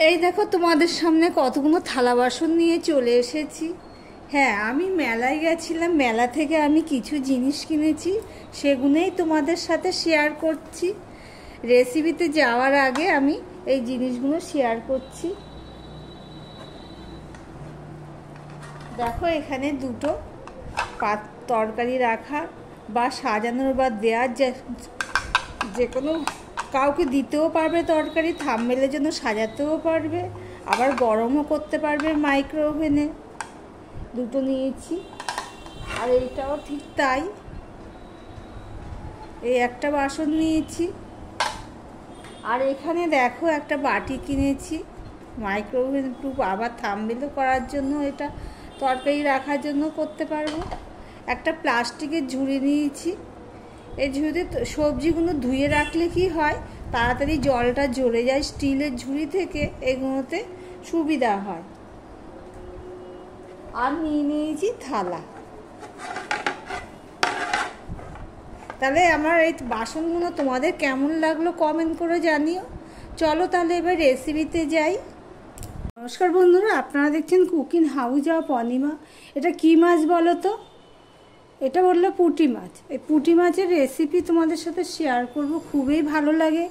এই দেখো তোমাদের সামনে কতগুলো থালা বাসন নিয়ে চলে এসেছি। হ্যাঁ, আমি মেলায় গেছিলাম, মেলা থেকে আমি কিছু জিনিস কিনেছি, সেগুলোই তোমাদের সাথে শেয়ার করছি। রেসিপিতে যাওয়ার আগে আমি এই জিনিসগুলো শেয়ার করছি। দেখো এখানে দুটো তরকারি রাখা বা সাজানোর বা দেওয়ার যে কোনো কাউকে দিতেও পারবে, তরকারি থাম্বনেলের জন্য সাজাতেও পারবে, আবার গরমও করতে পারবে মাইক্রো ওভেনে। দুটো নিয়েছি, আর এইটাও ঠিক তাই। এই একটা বাসন নিয়েছি, আর এখানে দেখো একটা বাটি কিনেছি মাইক্রো ওভেন প্রুফ, আবার থাম্বনেলও করার জন্য, এটা তরকারি রাখার জন্য করতে পারবো। একটা প্লাস্টিকের ঝুড়ি নিয়েছি। এই ঝুড়িতে সবজিগুলো ধুয়ে রাখলে কি হয়, তাড়াতাড়ি জলটা জ্বলে যায়। স্টিলের ঝুড়ি থেকে এগুলোতে সুবিধা হয়। আর নিয়ে নিয়েছি থালা। তাহলে আমার এই বাসনগুলো তোমাদের কেমন লাগলো কমেন্ট করে জানিও। চলো তাহলে এবার রেসিপিতে যাই। নমস্কার বন্ধুরা, আপনারা দেখছেন কুকিং হাউস অফ অনিমা। এটা কি মাছ বলো তো? এটা বললো পুঁটি মাছ। এই পুঁটি মাছের রেসিপি তোমাদের সাথে শেয়ার করব। খুবই ভালো লাগে।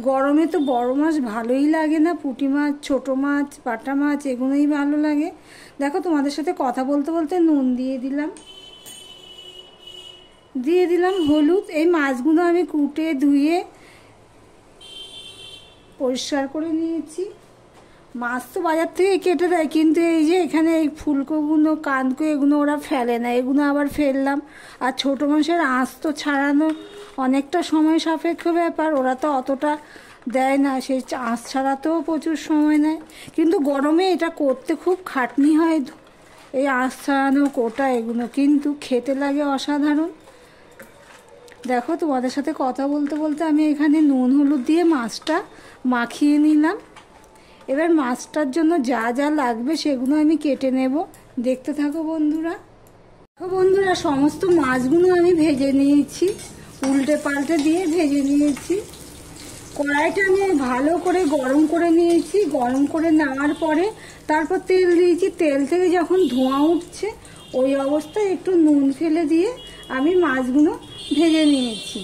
গরমে তো বড় মাছ ভালোই লাগে না, পুঁটি মাছ, ছোটো মাছ, বাটা মাছ এগুলোই ভালো লাগে। দেখো তোমাদের সাথে কথা বলতে বলতে নুন দিয়ে দিলাম হলুদ। এই মাছগুলো আমি কুটে ধুয়ে পরিষ্কার করে নিয়েছি। মাছ তো বাজার থেকে কেটে দেয়, কিন্তু এই যে এখানে এই ফুলকোগুলো, কানকো এগুলো ওরা ফেলে না, এগুলো আবার ফেললাম। আর ছোটো মাছের আঁশ তো ছাড়ানো অনেকটা সময় সাপেক্ষ ব্যাপার, ওরা তো অতটা দেয় না, সেই আঁশ ছাড়াতেও প্রচুর সময় নেয়। কিন্তু গরমে এটা করতে খুব খাটনি হয়, এই আঁশ ছাড়ানো, কোটা এগুলো, কিন্তু খেতে লাগে অসাধারণ। দেখো তোমাদের সাথে কথা বলতে বলতে আমি এখানে নুন হলুদ দিয়ে মাছটা মাখিয়ে নিলাম। এবার মাছটার জন্য যা যা লাগবে সেগুলো আমি কেটে নেব, দেখতে থাকো বন্ধুরা। দেখো বন্ধুরা, সমস্ত মাছগুলো আমি ভেজে নিয়েছি, উল্টে পাল্টে দিয়ে ভেজে নিয়েছি। কড়াইটা আমি ভালো করে গরম করে নিয়েছি। গরম করে নেওয়ার পরে তারপর তেল দিয়েছি। তেল থেকে যখন ধোঁয়া উঠছে ওই অবস্থায় একটু নুন ফেলে দিয়ে আমি মাছগুলো ভেজে নিয়েছি।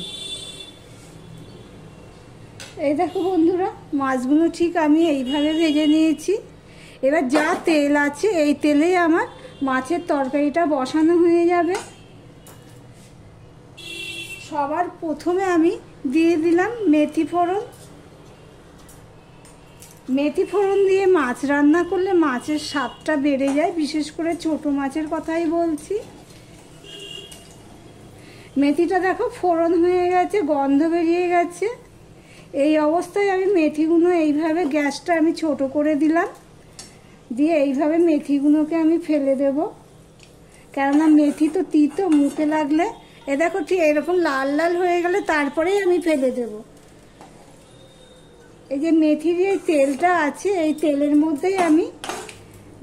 এই দেখো বন্ধুরা, মাছগুলো ঠিক আমি এইভাবে ভেজে নিয়েছি। এবার যা তেল আছে এই তেলেই আমার মাছের তরকারিটা বসানো হয়ে যাবে। সবার প্রথমে আমি দিয়ে দিলাম মেথি ফোড়ন। মেথি ফোড়ন দিয়ে মাছ রান্না করলে মাছের স্বাদটা বেড়ে যায়, বিশেষ করে ছোটো মাছের কথাই বলছি। মেথিটা দেখো ফোড়ন হয়ে গেছে, গন্ধ বেরিয়ে গেছে। এই অবস্থায় আমি মেথিগুলো এইভাবে, গ্যাসটা আমি ছোট করে দিলাম, দিয়ে এইভাবে মেথিগুলোকে আমি ফেলে দেব। কেননা মেথি তো তিতো, মুখে লাগলে এ দেখো ঠিক এরকম লাল লাল হয়ে গেলে তারপরেই আমি ফেলে দেব। এই যে মেথির এই তেলটা আছে, এই তেলের মধ্যেই আমি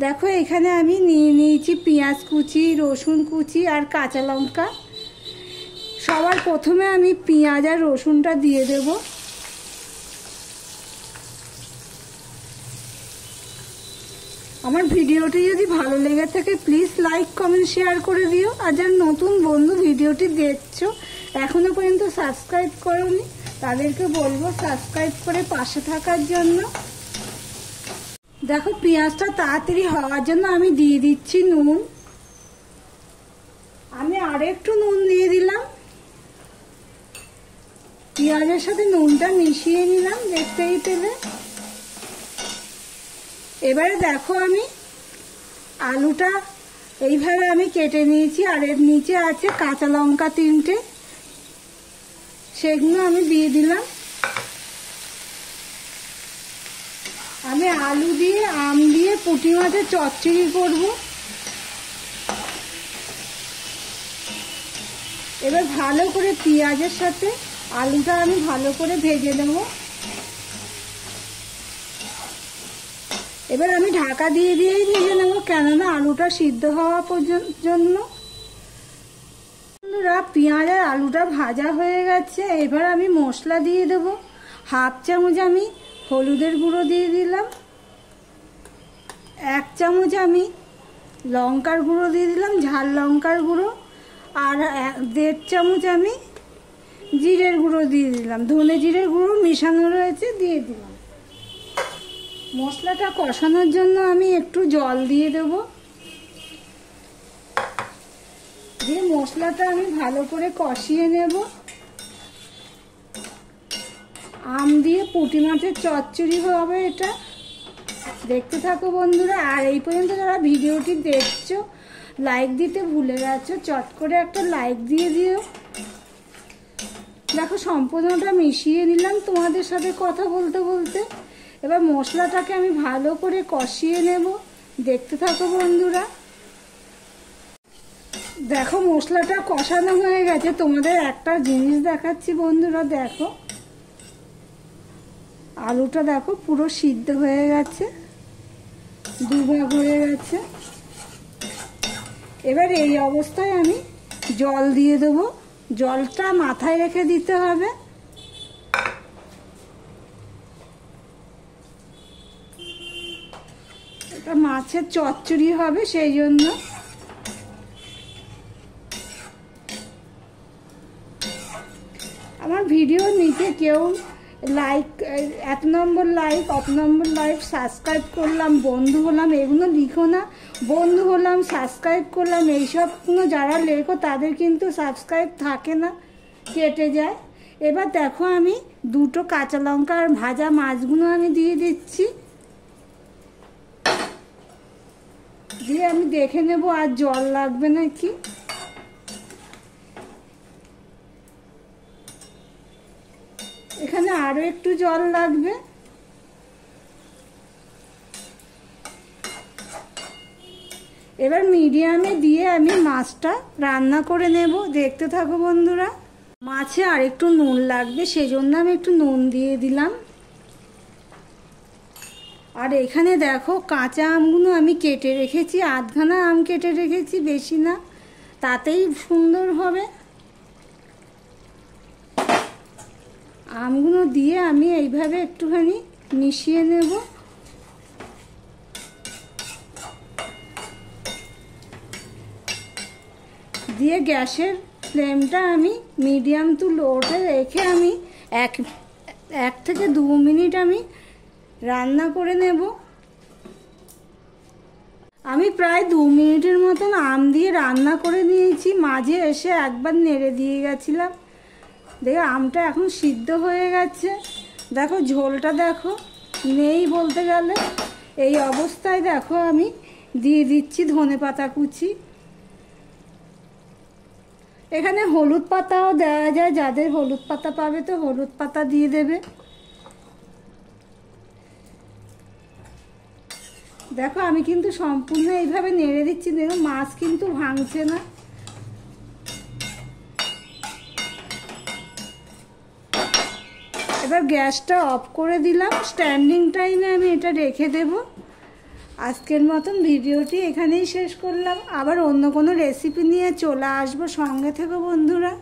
দেখো এখানে আমি নিয়ে নিয়েছি পেঁয়াজ কুচি, রসুন কুচি আর কাঁচা লঙ্কা। সবার প্রথমে আমি পেঁয়াজ আর রসুনটা দিয়ে দেব। আমার ভিডিওটি যদি ভালো লেগে থাকে প্লিজ লাইক কমেন্ট শেয়ার করে দিও। আর যারা নতুন বন্ধু ভিডিওটি দেখছো এখনো পর্যন্ত সাবস্ক্রাইব করোনি, তাদেরকে বলবো সাবস্ক্রাইব করে পাশে থাকার জন্য। দেখো পেঁয়াজটা তাড়াতাড়ি হওয়ার জন্য আমি দিয়ে দিচ্ছি নুন। আমি আরেকটু নুন দিয়ে দিলাম। পেঁয়াজের সাথে নুনটা মিশিয়ে নিলাম, দেখতেই পেলে। এবারে দেখো আমি আলুটা এইভাবে আমি কেটে নিয়েছি, আর এর নিচে আছে কাঁচা লঙ্কা 3টে, সেগুলো আমি দিয়ে দিলাম। আমি আলু দিয়ে, আম দিয়ে পুঁটি মাছের চচ্চড়ি করব। এবার ভালো করে পেঁয়াজের সাথে আলুটা আমি ভালো করে ভেজে নেব। এবার আমি ঢাকা দিয়ে দিয়েই ভেজে নেব, কেননা আলুটা সিদ্ধ হওয়া জন্য। বন্ধুরা, পেঁয়াজ আর আলুটা ভাজা হয়ে গেছে। এবার আমি মশলা দিয়ে দেব। হাফ চামচ আমি হলুদের গুঁড়ো দিয়ে দিলাম, 1 চামচ আমি লঙ্কার গুঁড়ো দিয়ে দিলাম, ঝাল লঙ্কার গুঁড়ো। আর 1.5 চামচ আমি জিরের গুঁড়ো দিয়ে দিলাম, ধনে জিরের গুঁড়ো মেশানো রয়েছে, দিয়ে দিলাম। মশলাটা কষানোর জন্য আমি একটু জল দিয়ে দেব, দিয়ে মশলাটা আমি ভালো করে কষিয়ে নেব। আম দিয়ে পুঁটি মাছের চচ্চড়ি হবে এটা, দেখতে থাকো বন্ধুরা। আর এই পর্যন্ত যারা ভিডিওটি দেখছো লাইক দিতে ভুলে গেছো, চট করে একটা লাইক দিয়ে দিও। দেখো সম্পূর্ণটা মিশিয়ে নিলাম তোমাদের সাথে কথা বলতে বলতে। এবার মশলাটাকে আমি ভালো করে কষিয়ে নেব, দেখতে থাকো বন্ধুরা। দেখো মশলাটা কষানো হয়ে গেছে, তোমাদের একটা জিনিস দেখাচ্ছি বন্ধুরা। দেখো আলুটা দেখো পুরো সিদ্ধ হয়ে গেছে, দুভাগ হয়ে গেছে। এবার এই অবস্থায় আমি জল দিয়ে দেবো, জলটা মাথায় রেখে দিতে হবে। এটা মাছের চচ্চড়ি হবে, সেই জন্য। আমার ভিডিও নিচে কেউ লাইক 1 নম্বর লাইক, 1 নম্বর লাইক, সাবস্ক্রাইব করলাম, বন্ধু হলাম, এগুলো লিখো না। বন্ধু হলাম, সাবস্ক্রাইব করলাম, এইসবগুলো যারা লেখো তাদের কিন্তু সাবস্ক্রাইব থাকে না, কেটে যায়। এবার দেখো আমি 2টো কাঁচা লঙ্কা আর ভাজা মাছগুলো আমি দিয়ে দিচ্ছি, দিয়ে আমি দেখে নেব আর জল লাগবে নাকি। এখানে আরো একটু জল লাগবে। এবার মিডিয়ামে দিয়ে আমি মাছটা রান্না করে নেব, দেখতে থাকো বন্ধুরা। মাছে আর একটু নুন লাগবে, সেজন্য আমি একটু নুন দিয়ে দিলাম। আর এখানে দেখো কাঁচা আমগুলো আমি কেটে রেখেছি, 8খানা আম কেটে রেখেছি, বেশি না, তাতেই সুন্দর হবে। আমগুলো দিয়ে আমি এইভাবে একটুখানি মিশিয়ে নেব। দিয়ে গ্যাসের ফ্লেমটা আমি মিডিয়াম টু লোতে রেখে আমি 1 থেকে 2 মিনিট আমি রান্না করে নেব। আমি প্রায় 2 মিনিটের মতন আম দিয়ে রান্না করে নিয়েছি। মাঝে এসে একবার নেড়ে দিয়ে গেছিলাম, দেখো আমটা এখন সিদ্ধ হয়ে গেছে। দেখো ঝোলটা দেখো নেই বলতে গেলে। এই অবস্থায় দেখো আমি দিয়ে দিচ্ছি ধনেপাতা কুচি। এখানে হলুদ পাতাও দেওয়া যায়, যাদের হলুদ পাতা পাবে তো হলুদ পাতা দিয়ে দেবে। দেখো আমি কিন্তু সম্পূর্ণ এইভাবে নেড়ে দিচ্ছি, দেখো মাছ কিন্তু ভাঙছে না। এবার গ্যাসটা অফ করে দিলাম, স্ট্যান্ডিং টাইমে আমি এটা রেখে দেব। আজকের মতন ভিডিওটি এখানেই শেষ করলাম, আবার অন্য কোনো রেসিপি নিয়ে চলে আসবো, সঙ্গে থেকো বন্ধুরা।